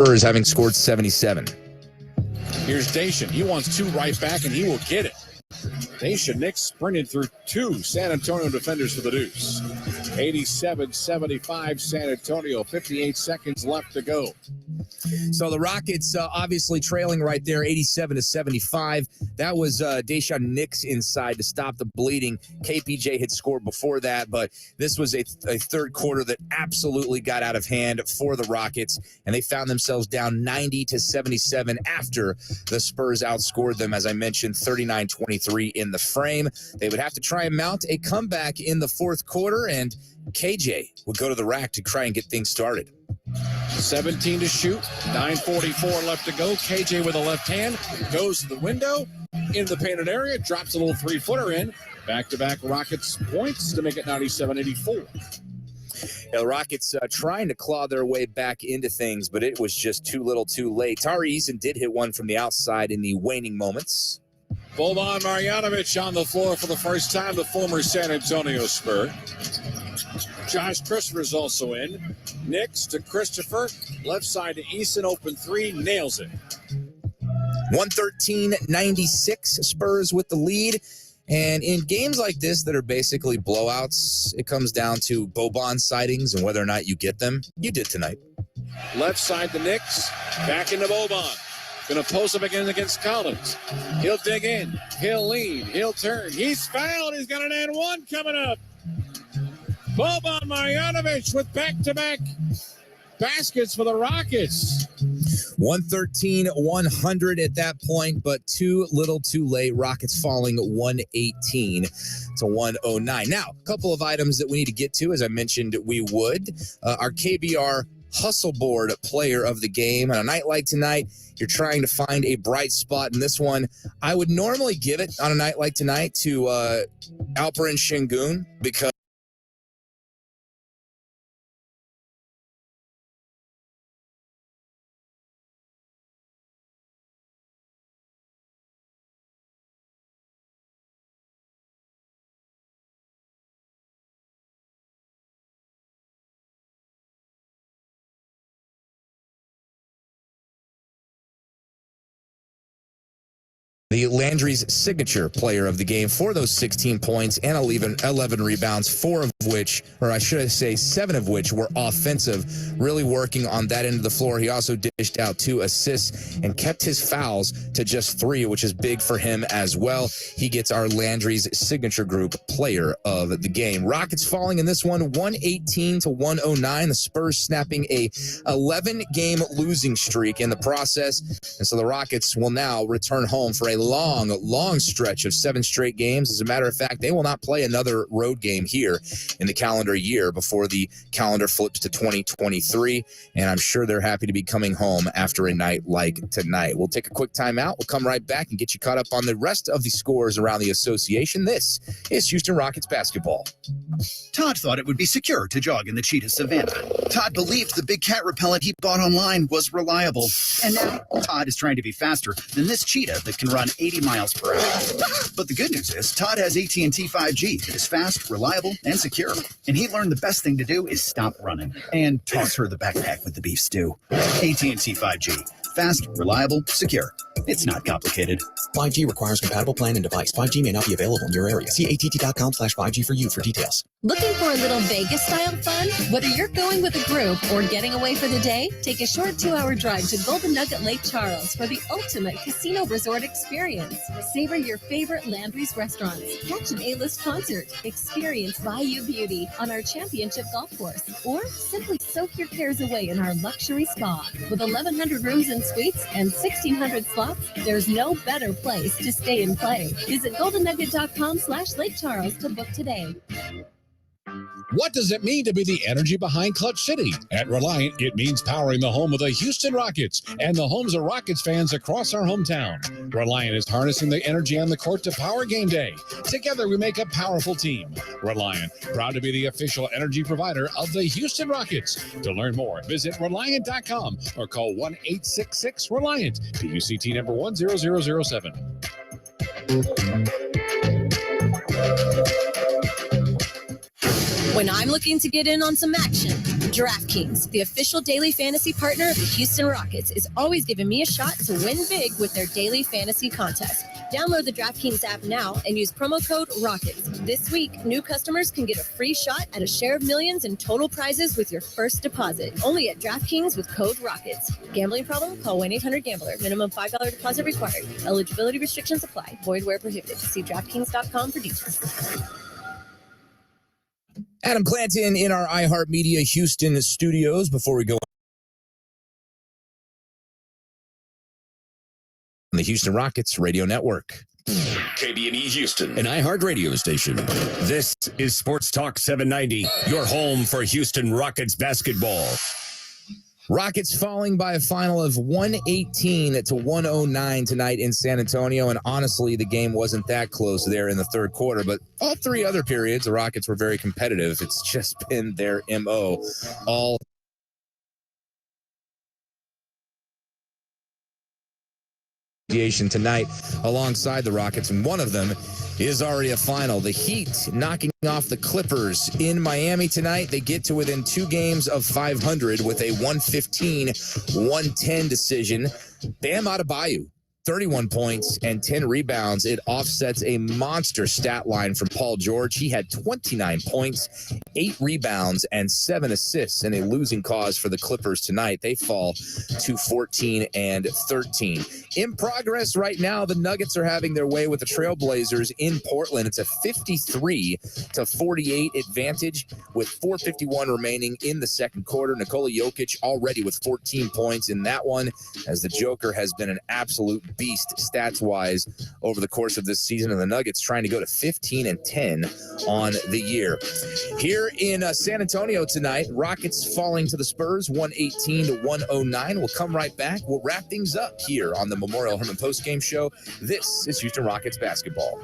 Spurs having scored 77. Here's Dacian. He wants two right back, and he will get it. Dacian Nix sprinted through two San Antonio defenders for the deuce. 87-75 San Antonio. 58 seconds left to go. So the Rockets obviously trailing right there, 87-75. That was Dacian Nix inside to stop the bleeding. KPJ had scored before that, but this was a third quarter that absolutely got out of hand for the Rockets, and they found themselves down 90-77 after the Spurs outscored them, as I mentioned, 39-23 in the frame. They would have to try and mount a comeback in the fourth quarter, and KJ would go to the rack to try and get things started. 17 to shoot, 9:44 left to go. KJ with a left hand goes to the window, into the painted area, drops a little three-footer in. Back-to-back Rockets points to make it 97-84. Yeah, the Rockets trying to claw their way back into things, but it was just too little too late. Tari Eason did hit one from the outside in the waning moments. Boban Marjanovic on the floor for the first time, the former San Antonio Spur. Josh Christopher's also in. Nix to Christopher. Left side to Eason. Open three. Nails it. 113-96. Spurs with the lead. And in games like this that are basically blowouts, it comes down to Boban sightings and whether or not you get them. You did tonight. Left side to Nix. Back into Boban. Going to post up again against Collins. He'll dig in. He'll lead. He'll turn. He's fouled. He's got an and one coming up. Boban Marjanovic with back-to-back baskets for the Rockets. 113-100 at that point, but too little too late. Rockets falling 118-109. Now, a couple of items that we need to get to, as I mentioned we would. Our KBR Hustle Board player of the game. On a night like tonight, you're trying to find a bright spot in this one. I would normally give it on a night like tonight to Alperen Şengün because the Landry's signature player of the game for those 16 points and 11 rebounds, 4 of which, or I should say 7 of which, were offensive, really working on that end of the floor. He also dished out 2 assists and kept his fouls to just 3, which is big for him as well. He gets our Landry's signature group player of the game. Rockets falling in this one 118-109. The Spurs snapping a 11-game losing streak in the process. And so the Rockets will now return home for a long stretch of 7 straight games. As a matter of fact, they will not play another road game here in the calendar year before the calendar flips to 2023. And I'm sure they're happy to be coming home after a night like tonight. We'll take a quick timeout. We'll come right back and get you caught up on the rest of the scores around the association. This is Houston Rockets basketball. Todd thought it would be secure to jog in the cheetah savannah. Todd believed the big cat repellent he bought online was reliable. And now Todd is trying to be faster than this cheetah that can run 80 miles per hour. But the good news is Todd has AT&T 5G that is fast, reliable, and secure. And he learned the best thing to do is stop running and toss her the backpack with the beef stew. AT&T 5G. Fast, reliable, secure. It's not complicated. 5G requires compatible plan and device. 5G may not be available in your area. See att.com/5G for you for details. Looking for a little Vegas-style fun? Whether you're going with a group or getting away for the day, take a short 2-hour drive to Golden Nugget Lake Charles for the ultimate casino resort experience. Savor your favorite Landry's restaurants. Catch an A-list concert. Experience Bayou Beauty on our championship golf course. Or simply soak your cares away in our luxury spa. With 1,100 rooms and suites and 1,600 slots, there's no better place to stay and play. Visit goldennugget.com/Lake Charles to book today. What does it mean to be the energy behind Clutch City? At Reliant, it means powering the home of the Houston Rockets and the homes of Rockets fans across our hometown. Reliant is harnessing the energy on the court to power game day. Together, we make a powerful team. Reliant, proud to be the official energy provider of the Houston Rockets. To learn more, visit Reliant.com or call 1-866-RELIANT, PUCT number 10007. When I'm looking to get in on some action, DraftKings, the official daily fantasy partner of the Houston Rockets, is always giving me a shot to win big with their daily fantasy contest. Download the DraftKings app now and use promo code ROCKETS. This week, new customers can get a free shot at a share of millions in total prizes with your first deposit. Only at DraftKings with code ROCKETS. Gambling problem? Call 1-800-GAMBLER. Minimum $5 deposit required. Eligibility restrictions apply. Void where prohibited. See DraftKings.com for details. Adam Clanton in our iHeartMedia Houston studios. Before we go on the Houston Rockets Radio Network. KBNE Houston, an iHeart radio station. This is Sports Talk 790, your home for Houston Rockets basketball. Rockets falling by a final of 118 to 109 tonight in San Antonio. And honestly, the game wasn't that close there in the third quarter. But all three other periods, the Rockets were very competitive. It's just been their MO all tonight alongside the Rockets, and one of them is already a final. The Heat knocking off the Clippers in Miami tonight. They get to within 2 games of 500 with a 115-110 decision. Bam Adebayo, 31 points and 10 rebounds. It offsets a monster stat line from Paul George. He had 29 points, 8 rebounds, and 7 assists in a losing cause for the Clippers tonight. They fall to 14-13. In progress right now, the Nuggets are having their way with the Trailblazers in Portland. It's a 53-48 advantage with 4:51 remaining in the second quarter. Nikola Jokic already with 14 points in that one, as the Joker has been an absolute beast stats-wise over the course of this season, and the Nuggets trying to go to 15-10 on the year. Here in San Antonio tonight, Rockets falling to the Spurs 118-109. We'll come right back. We'll wrap things up here on the Memorial Hermann postgame show. This is Houston Rockets basketball.